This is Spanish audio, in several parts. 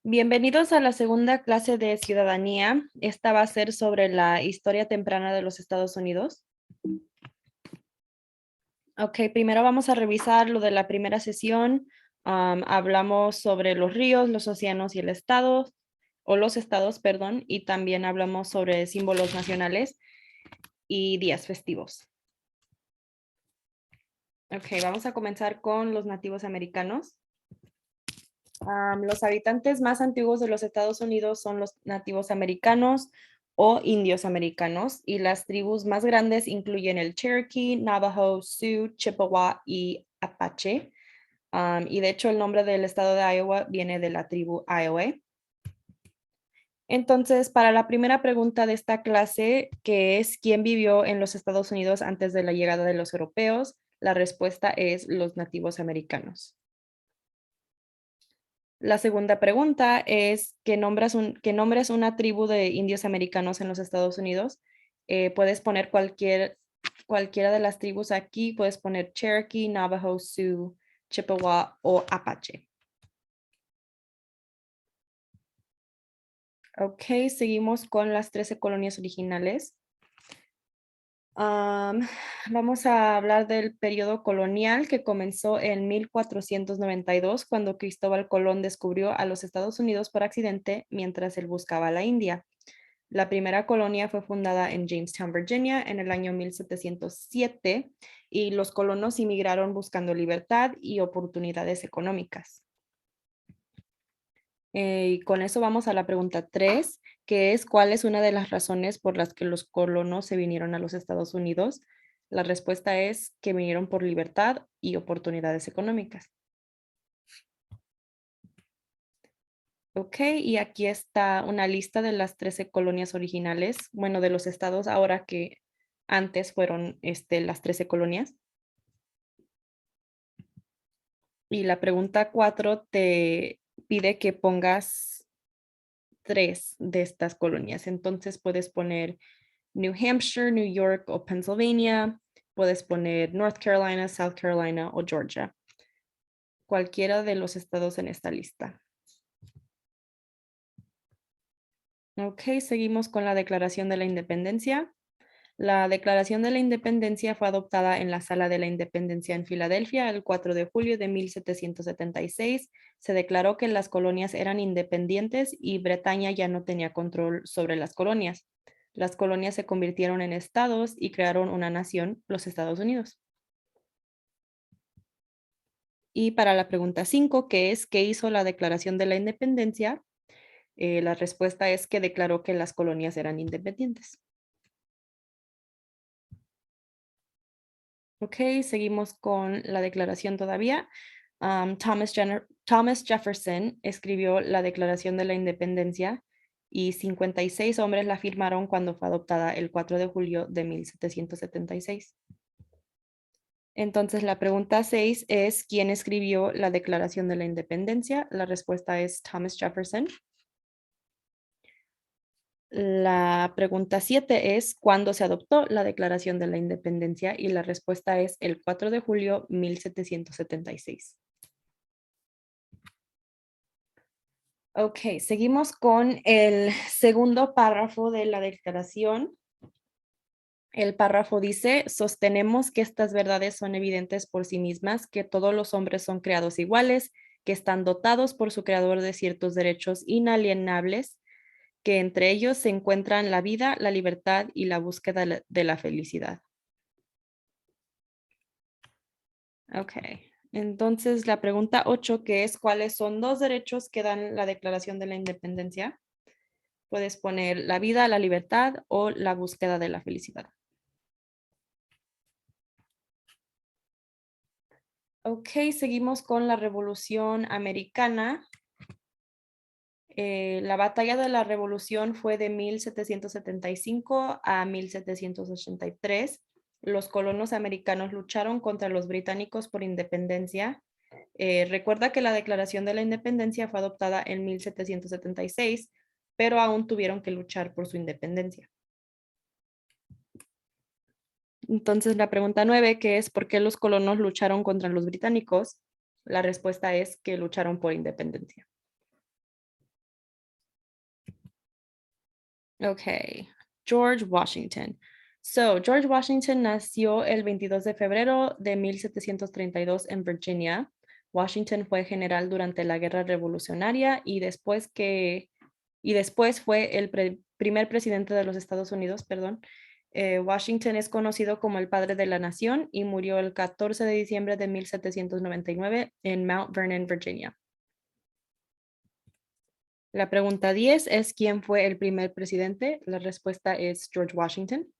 Bienvenidos a la segunda clase de ciudadanía. Esta va a ser sobre la historia temprana de los Estados Unidos. Ok, primero vamos a revisar lo de la primera sesión. Hablamos sobre los ríos, los océanos y el estado, o los estados, perdón, y también hablamos sobre símbolos nacionales y días festivos. Ok, vamos a comenzar con los nativos americanos. Los habitantes más antiguos de los Estados Unidos son los nativos americanos o indios americanos, y las tribus más grandes incluyen el Cherokee, Navajo, Sioux, Chippewa y Apache. Y de hecho el nombre del estado de Iowa viene de la tribu Iowa. Entonces, para la primera pregunta de esta clase, que es ¿quién vivió en los Estados Unidos antes de la llegada de los europeos? La respuesta es los nativos americanos. La segunda pregunta es que nombres una tribu de indios americanos en los Estados Unidos. Puedes poner cualquiera de las tribus aquí. Puedes poner Cherokee, Navajo, Sioux, Chippewa o Apache. Ok, seguimos con las 13 colonias originales. Vamos a hablar del periodo colonial que comenzó en 1492, cuando Cristóbal Colón descubrió a los Estados Unidos por accidente mientras él buscaba la India. La primera colonia fue fundada en Jamestown, Virginia, en el año 1707, y los colonos inmigraron buscando libertad y oportunidades económicas. Y con eso vamos a la pregunta 3, que es ¿cuál es una de las razones por las que los colonos se vinieron a los Estados Unidos? La respuesta es que vinieron por libertad y oportunidades económicas. Ok, y aquí está una lista de las 13 colonias originales, bueno, de los estados ahora que antes fueron las 13 colonias. Y la pregunta 4 te pide que pongas 3 de estas colonias. Entonces puedes poner New Hampshire, New York o Pennsylvania. Puedes poner North Carolina, South Carolina o Georgia. Cualquiera de los estados en esta lista. Ok, seguimos con la Declaración de la Independencia. La Declaración de la Independencia fue adoptada en la Sala de la Independencia en Filadelfia el 4 de julio de 1776. Se declaró que las colonias eran independientes y Bretaña ya no tenía control sobre las colonias. Las colonias se convirtieron en estados y crearon una nación, los Estados Unidos. Y para la pregunta 5, que es ¿qué hizo la Declaración de la Independencia? La respuesta es que declaró que las colonias eran independientes. Ok, seguimos con la declaración todavía. Thomas Jefferson escribió la Declaración de la Independencia y 56 hombres la firmaron cuando fue adoptada el 4 de julio de 1776. Entonces, la pregunta 6 es ¿quién escribió la Declaración de la Independencia? La respuesta es Thomas Jefferson. La pregunta 7 es ¿cuándo se adoptó la Declaración de la Independencia? Y la respuesta es el 4 de julio 1776. Ok, seguimos con el segundo párrafo de la declaración. El párrafo dice, sostenemos que estas verdades son evidentes por sí mismas, que todos los hombres son creados iguales, que están dotados por su creador de ciertos derechos inalienables, que entre ellos se encuentran la vida, la libertad y la búsqueda de la felicidad. Ok, entonces la pregunta 8, que es ¿cuáles son dos derechos que dan la Declaración de la Independencia? Puedes poner la vida, la libertad o la búsqueda de la felicidad. Ok, seguimos con la Revolución Americana. La batalla de la Revolución fue de 1775 a 1783. Los colonos americanos lucharon contra los británicos por independencia. Recuerda que la Declaración de la Independencia fue adoptada en 1776, pero aún tuvieron que luchar por su independencia. Entonces, la pregunta 9, que es ¿por qué los colonos lucharon contra los británicos? La respuesta es que lucharon por independencia. Okay, George Washington. So, George Washington nació el 22 de febrero de 1732 en Virginia. Washington fue general durante la Guerra Revolucionaria y después fue el primer presidente de los Estados Unidos, perdón. Washington es conocido como el padre de la nación y murió el 14 de diciembre de 1799 en Mount Vernon, Virginia. La pregunta 10 es ¿quién fue el primer presidente? La respuesta es George Washington.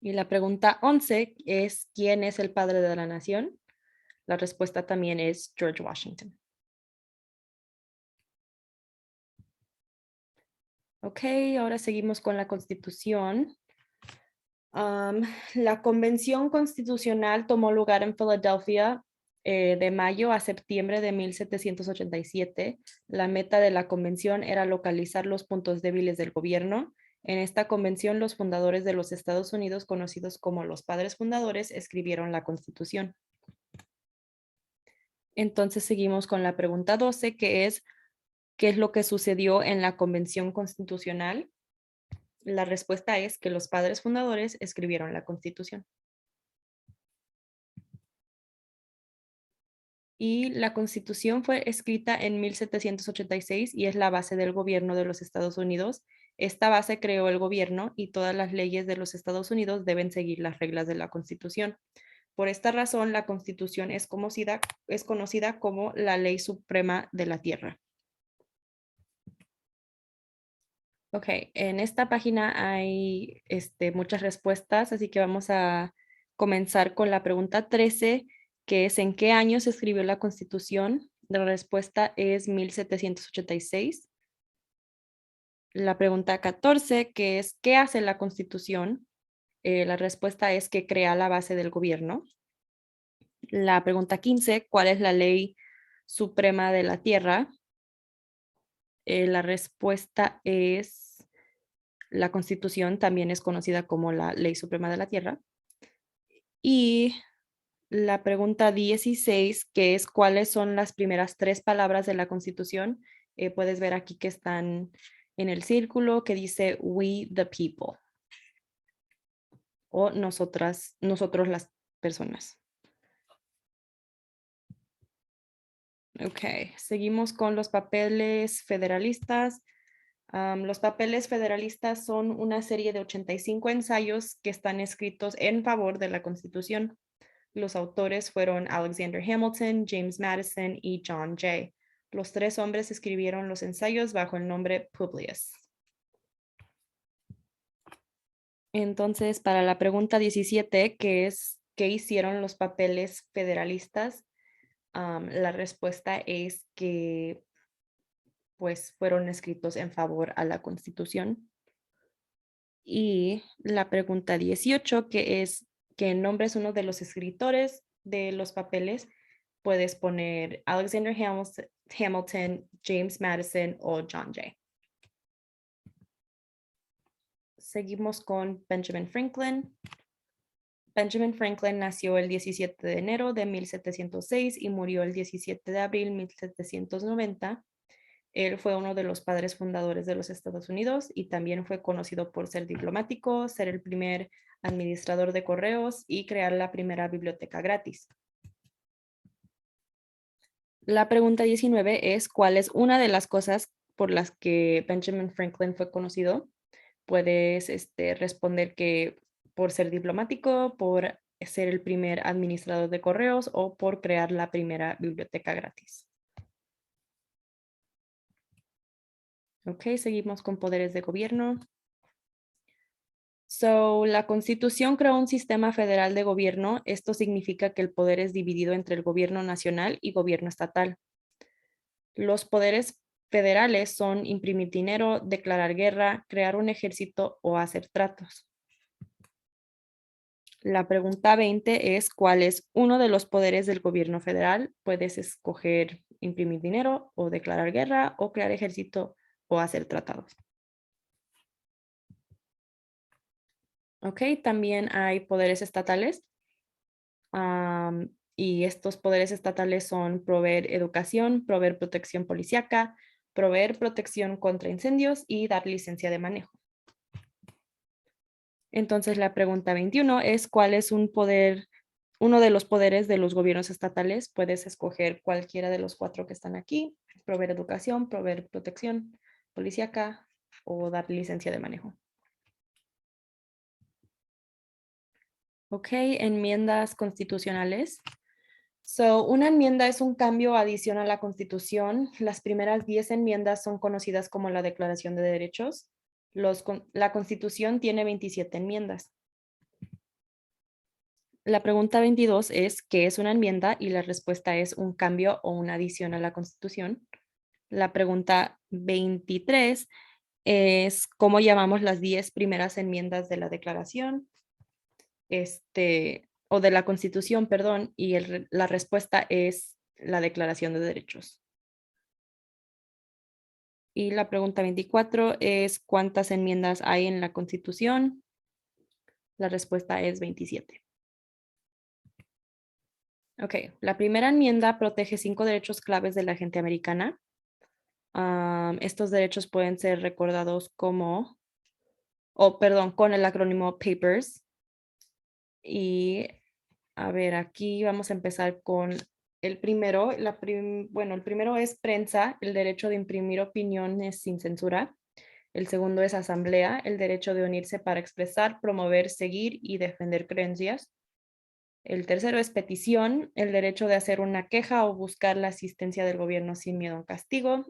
Y la pregunta 11 es ¿quién es el padre de la nación? La respuesta también es George Washington. Ok, ahora seguimos con la Constitución. La Convención Constitucional tomó lugar en Filadelfia de mayo a septiembre de 1787. La meta de la convención era localizar los puntos débiles del gobierno. En esta convención, los fundadores de los Estados Unidos, conocidos como los padres fundadores, escribieron la Constitución. Entonces seguimos con la pregunta 12, que es ¿qué es lo que sucedió en la Convención Constitucional? La respuesta es que los padres fundadores escribieron la Constitución. Y la Constitución fue escrita en 1786 y es la base del gobierno de los Estados Unidos. Esta base creó el gobierno y todas las leyes de los Estados Unidos deben seguir las reglas de la Constitución. Por esta razón, la Constitución es conocida como la ley suprema de la tierra. Ok, en esta página hay muchas respuestas, así que vamos a comenzar con la pregunta 13, que es ¿en qué año se escribió la Constitución? La respuesta es 1786. La pregunta 14, que es ¿qué hace la Constitución? La respuesta es que crea la base del gobierno. La pregunta 15, ¿cuál es la ley suprema de la tierra? La respuesta es la Constitución también es conocida como la Ley Suprema de la Tierra. Y la pregunta 16, que es cuáles son las primeras tres palabras de la Constitución. Puedes ver aquí que están en el círculo que dice We the people o nosotros las personas. Ok, seguimos con los papeles federalistas. Los papeles federalistas son una serie de 85 ensayos que están escritos en favor de la Constitución. Los autores fueron Alexander Hamilton, James Madison y John Jay. Los tres hombres escribieron los ensayos bajo el nombre Publius. Entonces, para la pregunta 17, que es ¿qué hicieron los papeles federalistas? La respuesta es que pues fueron escritos en favor a la Constitución. Y la pregunta 18, que es que nombres uno de los escritores de los papeles, puedes poner Alexander Hamilton, James Madison o John Jay. Seguimos con Benjamin Franklin. Benjamin Franklin nació el 17 de enero de 1706 y murió el 17 de abril de 1790. Él fue uno de los padres fundadores de los Estados Unidos y también fue conocido por ser diplomático, ser el primer administrador de correos y crear la primera biblioteca gratis. La pregunta 19 es, ¿cuál es una de las cosas por las que Benjamin Franklin fue conocido? Puedes responder que por ser diplomático, por ser el primer administrador de correos o por crear la primera biblioteca gratis. Ok, seguimos con poderes de gobierno. La Constitución creó un sistema federal de gobierno. Esto significa que el poder es dividido entre el gobierno nacional y gobierno estatal. Los poderes federales son imprimir dinero, declarar guerra, crear un ejército o hacer tratos. La pregunta 20 es ¿cuál es uno de los poderes del gobierno federal? Puedes escoger imprimir dinero o declarar guerra o crear ejército o hacer tratados. Ok, también hay poderes estatales. Y estos poderes estatales son proveer educación, proveer protección policíaca, proveer protección contra incendios y dar licencia de manejo. Entonces la pregunta 21 es ¿cuál es uno de los poderes de los gobiernos estatales? Puedes escoger cualquiera de los 4 que están aquí, proveer educación, proveer protección policíaca o dar licencia de manejo. Ok, enmiendas constitucionales. Una enmienda es un cambio o adición a la Constitución. Las primeras 10 enmiendas son conocidas como la Declaración de Derechos. La Constitución tiene 27 enmiendas. La pregunta 22 es ¿qué es una enmienda? Y la respuesta es un cambio o una adición a la Constitución. La pregunta 23 es ¿cómo llamamos las 10 primeras enmiendas de la Declaración? O de la Constitución, perdón, y la respuesta es la Declaración de Derechos. Y la pregunta 24 es ¿cuántas enmiendas hay en la Constitución? La respuesta es 27. Ok, la primera enmienda protege 5 derechos claves de la gente americana. Estos derechos pueden ser recordados con el acrónimo PAPERS. Y a ver, aquí vamos a empezar con el primero. El primero es prensa, el derecho de imprimir opiniones sin censura. El segundo es asamblea, el derecho de unirse para expresar, promover, seguir y defender creencias. El tercero es petición, el derecho de hacer una queja o buscar la asistencia del gobierno sin miedo a un castigo.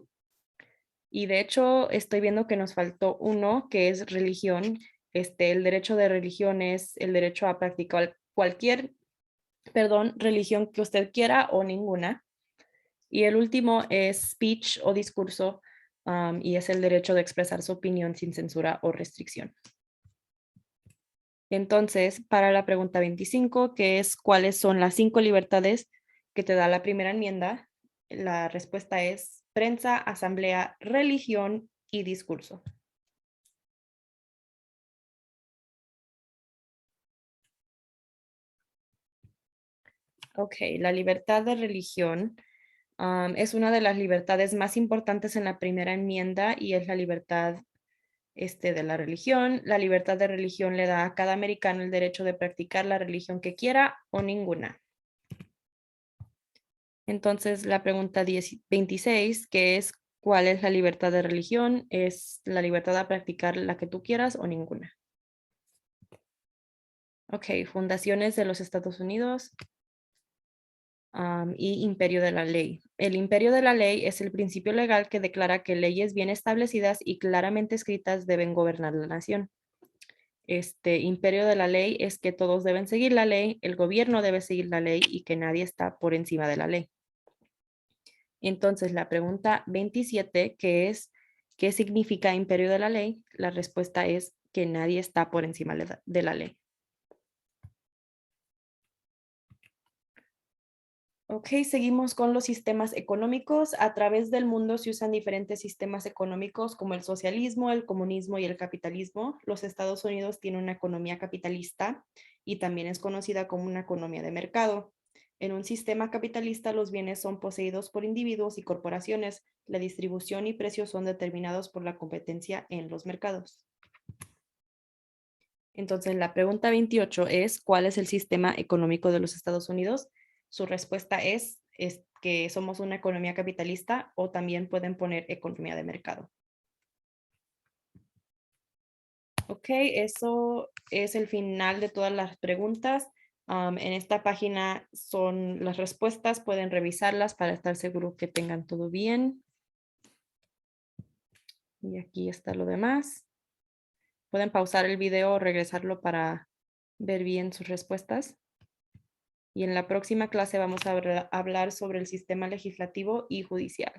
Y de hecho, estoy viendo que nos faltó uno, que es religión. El derecho de religión es el derecho a practicar cualquier, religión que usted quiera o ninguna. Y el último es speech o discurso, y es el derecho de expresar su opinión sin censura o restricción. Entonces, para la pregunta 25, que es ¿cuáles son las 5 libertades que te da la primera enmienda? La respuesta es prensa, asamblea, religión y discurso. Ok, la libertad de religión es una de las libertades más importantes en la primera enmienda y es la libertad de la religión. La libertad de religión le da a cada americano el derecho de practicar la religión que quiera o ninguna. Entonces, la pregunta 26, que es ¿cuál es la libertad de religión? Es la libertad de practicar la que tú quieras o ninguna. Ok, fundaciones de los Estados Unidos y imperio de la ley. El imperio de la ley es el principio legal que declara que leyes bien establecidas y claramente escritas deben gobernar la nación. Imperio de la ley es que todos deben seguir la ley, el gobierno debe seguir la ley y que nadie está por encima de la ley. Entonces, la pregunta 27, que es, ¿qué significa imperio de la ley? La respuesta es que nadie está por encima de la ley. Ok, seguimos con los sistemas económicos. A través del mundo se usan diferentes sistemas económicos como el socialismo, el comunismo y el capitalismo. Los Estados Unidos tienen una economía capitalista y también es conocida como una economía de mercado. En un sistema capitalista, los bienes son poseídos por individuos y corporaciones. La distribución y precios son determinados por la competencia en los mercados. Entonces, la pregunta 28 es, ¿cuál es el sistema económico de los Estados Unidos? Su respuesta es que somos una economía capitalista o también pueden poner economía de mercado. Ok, eso es el final de todas las preguntas. En esta página son las respuestas, pueden revisarlas para estar seguro que tengan todo bien. Y aquí está lo demás. Pueden pausar el video o regresarlo para ver bien sus respuestas. Y en la próxima clase vamos a hablar sobre el sistema legislativo y judicial.